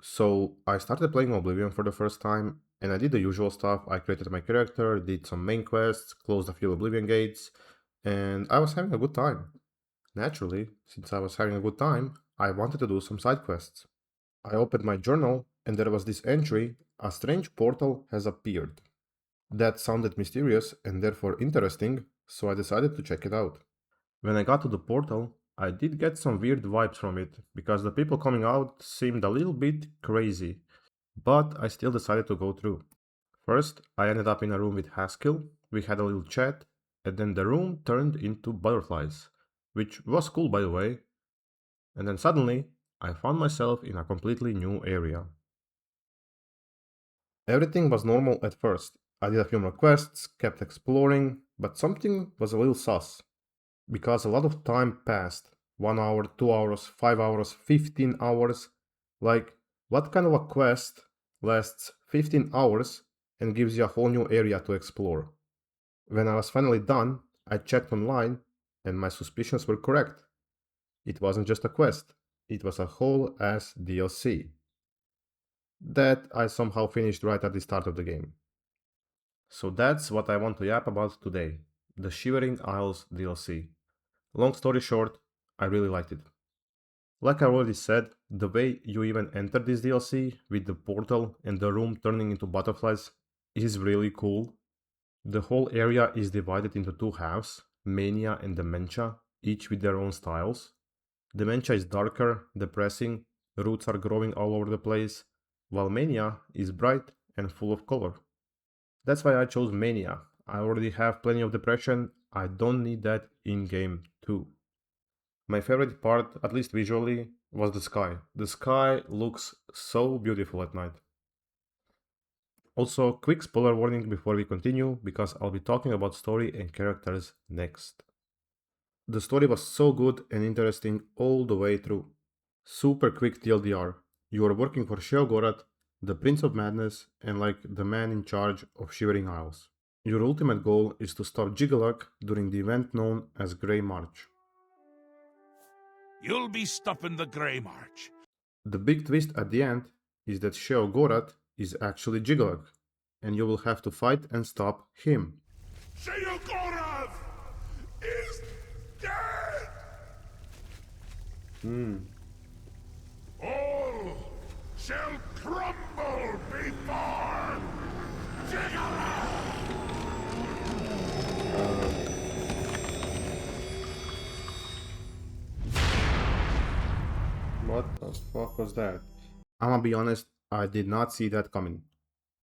So I started playing Oblivion for the first time, and I did the usual stuff. I created my character, did some main quests, closed a few Oblivion gates, and I was having a good time. Naturally, since I was having a good time, I wanted to do some side quests. I opened my journal, and there was this entry: a strange portal has appeared. That sounded mysterious and therefore interesting, so I decided to check it out. When I got to the portal, I did get some weird vibes from it, because the people coming out seemed a little bit crazy, but I still decided to go through. First, I ended up in a room with Haskell, we had a little chat, and then the room turned into butterflies, which was cool by the way, and then suddenly, I found myself in a completely new area. Everything was normal at first. I did a few more quests, kept exploring, but something was a little sus. Because a lot of time passed 1 hour, 2 hours, 5 hours, 15 hours. Like, what kind of a quest lasts 15 hours and gives you a whole new area to explore? When I was finally done, I checked online and my suspicions were correct. It wasn't just a quest, it was a whole ass DLC that I somehow finished right at the start of the game. So that's what I want to yap about today, the Shivering Isles DLC. Long story short, I really liked it. Like I already said, the way you even enter this DLC with the portal and the room turning into butterflies is really cool. The whole area is divided into two halves, Mania and Dementia, each with their own styles. Dementia is darker, depressing, roots are growing all over the place, while Mania is bright and full of color. That's why I chose Mania. I already have plenty of depression, I don't need that in game too. My favorite part, at least visually, was the sky. The sky looks so beautiful at night. Also, quick spoiler warning before we continue, because I'll be talking about story and characters next. The story was so good and interesting all the way through. Super quick TLDR. You are working for Sheogorath, the Prince of Madness, and like the man in charge of Shivering Isles. Your ultimate goal is to stop Jiggaluk during the event known as Grey March. You'll be stopping the Grey March. The big twist at the end is that Sheogorath is actually Jiggaluk, and you will have to fight and stop him. Sheogorath is dead! All shall crumble before Jiggaloo! What the fuck was that? I'ma be honest, I did not see that coming.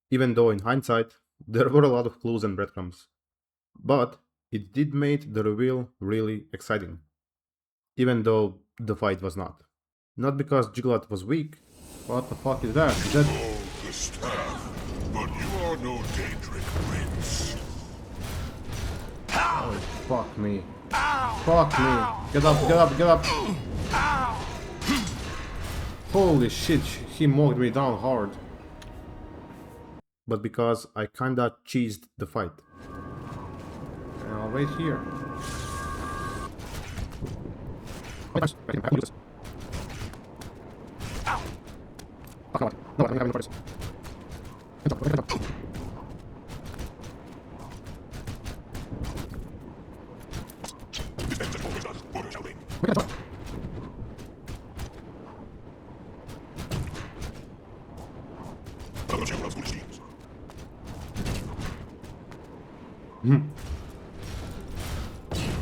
Even though in hindsight, there were a lot of clues and breadcrumbs. But it did make the reveal really exciting. Even though the fight was not. Not because Jiggaluk was weak. What the fuck is that? Is that... Hold the staff, but you are no Daedric prince. Oh, fuck me. Fuck me. Get up, get up, get up. Holy shit, he mocked me down hard. But because I kinda cheesed the fight. And I'll wait here.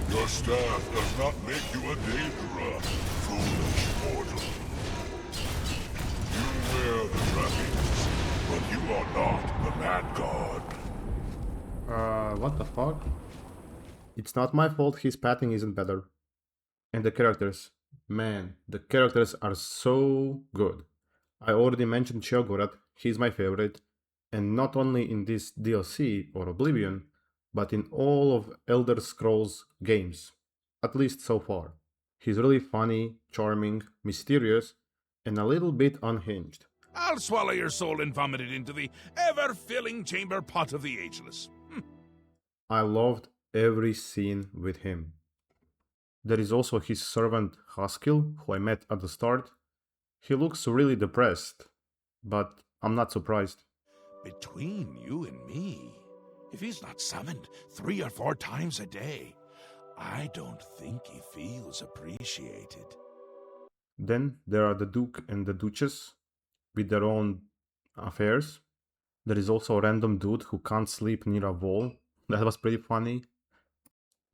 Your staff does not make you a Daedra, foolish mortal. You wear the trappings, but you are not the Mad God. What the fuck? It's not my fault his padding isn't better. And the characters. Man, the characters are so good. I already mentioned Sheogorath, he's my favorite, and not only in this DLC or Oblivion, but in all of Elder Scrolls games, at least so far. He's really funny, charming, mysterious, and a little bit unhinged. I'll swallow your soul and vomit it into the ever-filling chamber pot of the ageless. I loved every scene with him. There is also his servant Haskell, who I met at the start. He looks really depressed, but I'm not surprised. Between you and me, if he's not summoned 3 or 4 times a day, I don't think he feels appreciated. Then there are the Duke and the Duchess with their own affairs. There is also a random dude who can't sleep near a wall. That was pretty funny.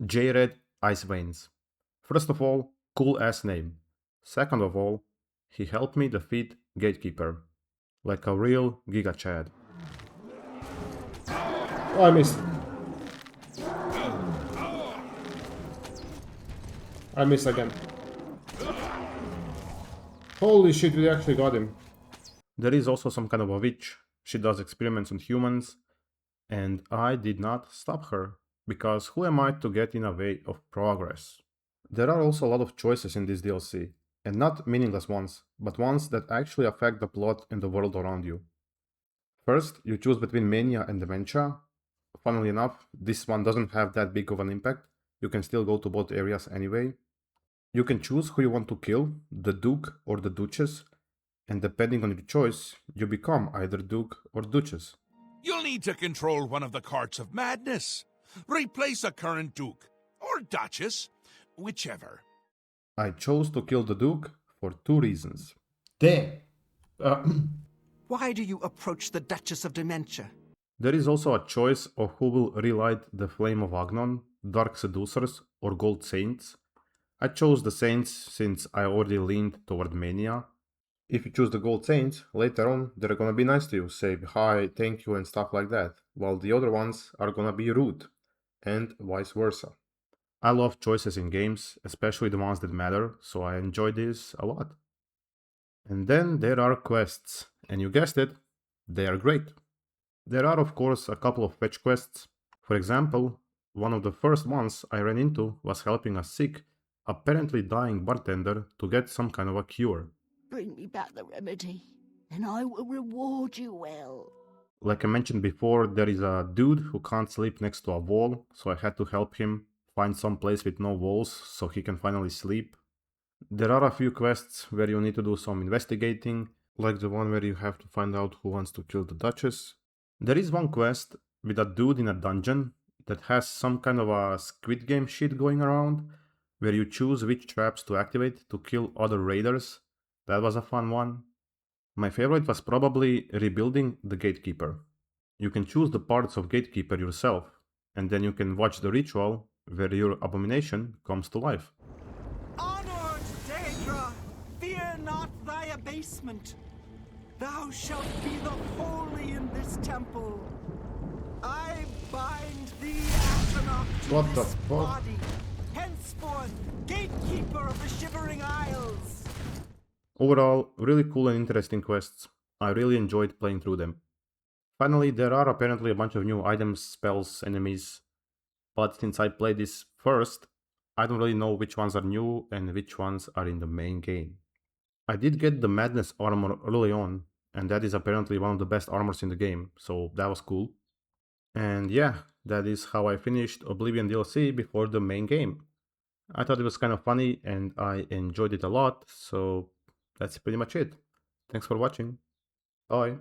J-Red Ice Veins. First of all, cool ass name. Second of all, he helped me defeat Gatekeeper. Like a real Giga Chad. Oh, I missed. I missed again. Holy shit, we actually got him. There is also some kind of a witch. She does experiments on humans, and I did not stop her, because who am I to get in the way of progress? There are also a lot of choices in this DLC, and not meaningless ones, but ones that actually affect the plot and the world around you. First, you choose between mania and dementia. Funnily enough, this one doesn't have that big of an impact. You can still go to both areas anyway. You can choose who you want to kill, the Duke or the Duchess, and depending on your choice, you become either Duke or Duchess. You'll need to control one of the Courts of Madness. Replace a current Duke, or Duchess, whichever. I chose to kill the Duke for 2 reasons. Damn! Why do you approach the Duchess of Dementia? There is also a choice of who will relight the Flame of Agnon, Dark Seducers, or Gold Saints. I chose the Saints since I already leaned toward Mania. If you choose the Gold Saints, later on they're gonna be nice to you, say hi, thank you and stuff like that, while the other ones are gonna be rude, and vice versa. I love choices in games, especially the ones that matter, so I enjoy this a lot. And then there are quests, and you guessed it, they are great. There are of course a couple of fetch quests. For example, one of the first ones I ran into was helping a sick, apparently dying bartender to get some kind of a cure. Bring me back the remedy, and I will reward you well. Like I mentioned before, there is a dude who can't sleep next to a wall, so I had to help him find some place with no walls so he can finally sleep. There are a few quests where you need to do some investigating, like the one where you have to find out who wants to kill the Duchess. There is one quest with a dude in a dungeon that has some kind of a Squid Game shit going around, where you choose which traps to activate to kill other raiders. That was a fun one. My favorite was probably rebuilding the Gatekeeper. You can choose the parts of Gatekeeper yourself, and then you can watch the ritual where your abomination comes to life. Honored Daedra, fear not thy abasement. Thou shalt be the holy in this temple. I bind thee, Astronaut, to What the this fuck? body. Henceforth, gatekeeper of the Shivering Isles. Overall, really cool and interesting quests. I really enjoyed playing through them. Finally, there are apparently a bunch of new items, spells, enemies, but since I played this first, I don't really know which ones are new and which ones are in the main game. I did get the Madness armor early on, and that is apparently one of the best armors in the game, so that was cool. And yeah, that is how I finished Oblivion DLC before the main game. I thought it was kind of funny and I enjoyed it a lot, so that's pretty much it. Thanks for watching. Bye.